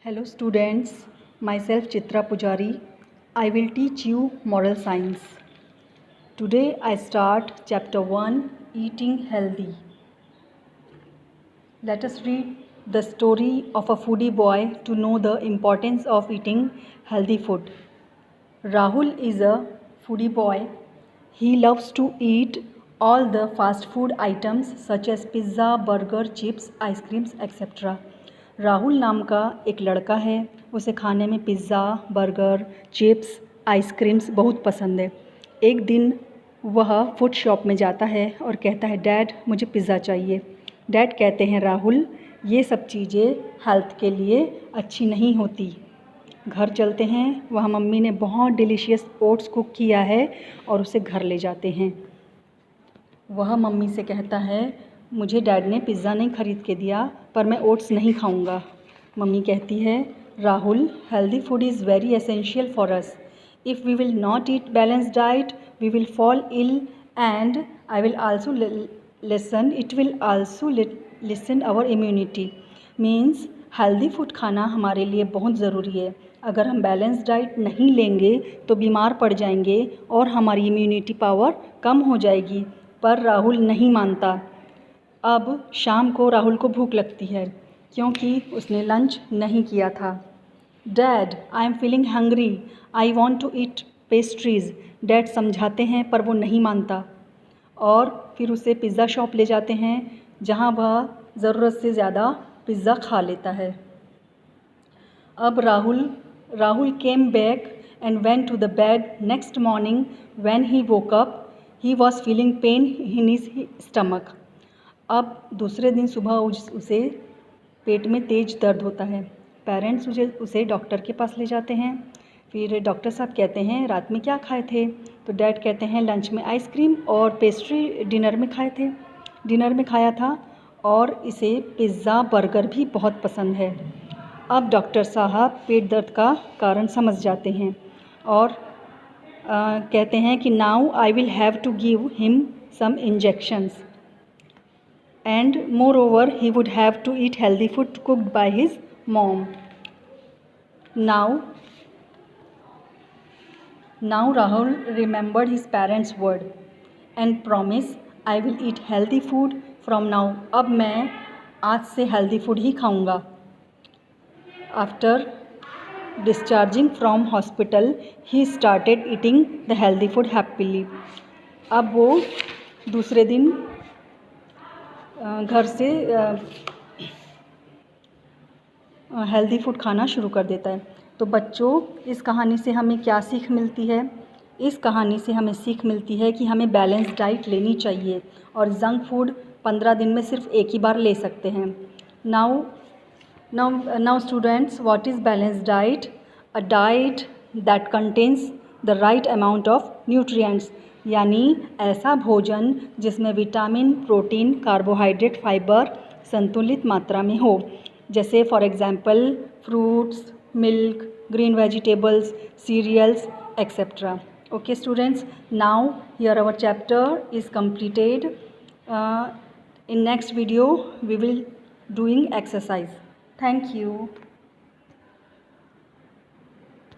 Hello students, myself Chitra Pujari. I will teach you moral science. Today I start chapter 1, Eating Healthy. Let us read the story of a foodie boy to know the importance of eating healthy food. Rahul is a foodie boy. He loves to eat all the fast food items such as pizza, burger, chips, ice creams, etc. Rahul नाम का एक लड़का है, उसे खाने में pizza, burger, chips, ice creams बहुत पसंद है। एक दिन वह फूड शॉप में जाता है और कहता है, डैड मुझे पिज़्ज़ा चाहिए। डैड कहते हैं, राहुल ये सब चीज़ें हेल्थ के लिए अच्छी नहीं होती। घर चलते हैं, वह मम्मी ने बहुत डिलीशियस ओट्स कुक किया है और उसे घर ले जाते हैं। वह मम्मी से कहता है, मुझे डैड ने पिज़्ज़ा नहीं ख़रीद के दिया, पर मैं ओट्स नहीं खाऊंगा। मम्मी कहती है, Rahul healthy food is very essential for us. If we will not eat balance diet we will fall ill and I will also listen our immunity. Means healthy food खाना हमारे लिए बहुत ज़रूरी है। अगर हम बैलेंस डाइट नहीं लेंगे तो बीमार पड़ जाएंगे और हमारी इम्यूनिटी पावर कम हो जाएगी। पर राहुल नहीं मानता। अब शाम को राहुल को भूख लगती है क्योंकि उसने लंच नहीं किया था। Dad I am feeling hungry, I want to eat pastries. Dad समझाते हैं पर वो नहीं मानता और फिर उसे पिज़्ज़ा शॉप ले जाते हैं जहां वह ज़रूरत से ज़्यादा पिज़्ज़ा खा लेता है। अब Rahul came back and went to the bed. Next morning when he woke up he was feeling pain in his stomach. अब दूसरे दिन सुबह उसे पेट में तेज़ दर्द होता है। पेरेंट्स उसे डॉक्टर के पास ले जाते हैं। फिर डॉक्टर साहब कहते हैं, रात में क्या खाए थे? तो डैड कहते हैं, लंच में आइसक्रीम और पेस्ट्री डिनर में खाया था और इसे पिज़्ज़ा बर्गर भी बहुत पसंद है। अब डॉक्टर साहब पेट दर्द का कारण समझ जाते हैं और कहते हैं कि now I will have to give him some injections and moreover he would have to eat healthy food cooked by his mom. Now Rahul remembered his parents' word and promised, I will eat healthy food from now. अब मैं आज से healthy food ही खाऊंगा। After discharging from hospital, he started eating the healthy food happily. अब वो दूसरे दिन घर से हेल्दी फूड खाना शुरू कर देता है। तो बच्चों, इस कहानी से हमें क्या सीख मिलती है? इस कहानी से हमें सीख मिलती है कि हमें बैलेंस डाइट लेनी चाहिए और जंक फूड 15 दिन में सिर्फ एक ही बार ले सकते हैं। Now students, what is balance diet? A diet that contains the right amount of nutrients, यानी ऐसा भोजन जिसमें विटामिन, प्रोटीन, कार्बोहाइड्रेट, फाइबर संतुलित मात्रा में हो, जैसे for example fruits, milk, green vegetables, cereals etcetera. Okay students, now here our chapter is completed. In next video we will doing exercise. Thank you.